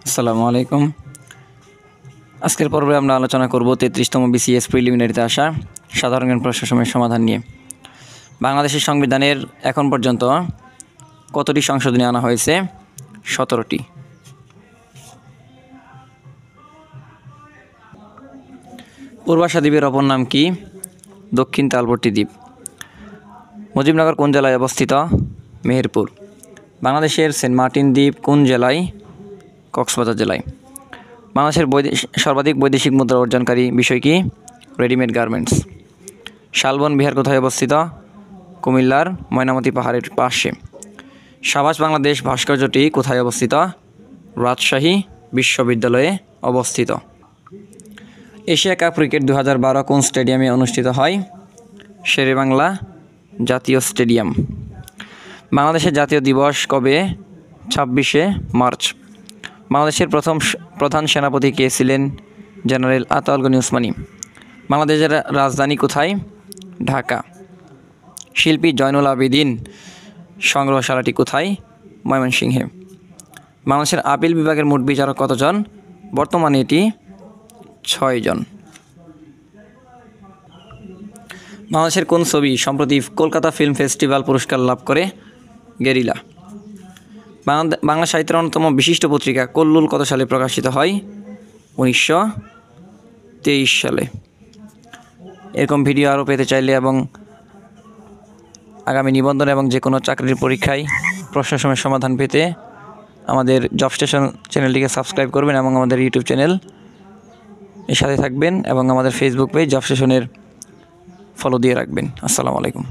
আসসালামু আলাইকুম। আজকের পর্বে আমরা আলোচনা করব 33তম বিসিএস প্রিলিমিনারিতে আসা সাধারণ জ্ঞান প্রশ্নসমূহের সমাধান নিয়ে। বাংলাদেশের সংবিধানের এখন পর্যন্ত কতটি সংশোধনী আনা হয়েছে? 17টি। পূর্বাশা দ্বীপের অপর নাম কি? দক্ষিণ তালপট্টি দ্বীপ। মুজিবনগর কোন জেলায় অবস্থিত? মেহেরপুর। বাংলাদেশের সেন্ট মার্টিন দ্বীপ কোন জেলায়? কক্সবাজার জেলায়। বাংলাদেশের সর্বাধিক বৈদেশিক মুদ্রা অর্জনকারী বিষয় কি? Readymade garments. শালবন বিহার কোথায় অবস্থিত? কুমিল্লার ময়নামতি পাহাড়ের পাশে। সাবাস বাংলাদেশ ভাস্কর্যটি কোথায় অবস্থিত? রাজশাহী বিশ্ববিদ্যালয়ে অবস্থিত। এশিয়া কাপ ক্রিকেট 2012 কোন স্টেডিয়ামে অনুষ্ঠিত হয়? শেরেবাংলা জাতীয় স্টেডিয়াম। বাংলাদেশের জাতীয় দিবস কবে? 26শে মার্চ। বাংলাদেশের প্রথম প্রধান সেনাপতি কে ছিলেন? জেনারেল আতাউল গনি উসমানী। বাংলাদেশের রাজধানী কোথায়? ঢাকা। শিল্পী জয়নুল আবেদিন সংগ্রহশালাটি কোথায়? ময়মনসিংহে। বাংলাদেশের আপিল বিভাগের মোট বিচারক কতজন? বর্তমানে এটি 6 জন। বাংলাদেশের কোন ছবি সম্প্রতি কলকাতা ফিল্ম ফেস্টিভ্যাল পুরস্কার লাভ করে? গেরিলা। বাংলা সাহিত্যের অন্যতম বিশিষ্ট পত্রিকা কল্লোল কত সালে প্রকাশিত হয়? 1923 সালে। এরকম ভিডিও আরও পেতে চাইলে এবং আগামী নিবন্ধন এবং যে কোনো চাকরির পরীক্ষায় প্রশ্নসমূহের সমাধান পেতে আমাদের জব স্টেশন চ্যানেলটিকে সাবস্ক্রাইব করবেন এবং আমাদের ইউটিউব চ্যানেল এর সাথে থাকবেন এবং আমাদের ফেসবুক পেজ জব স্টেশনের ফলো দিয়ে রাখবেন। আসসালামু আলাইকুম।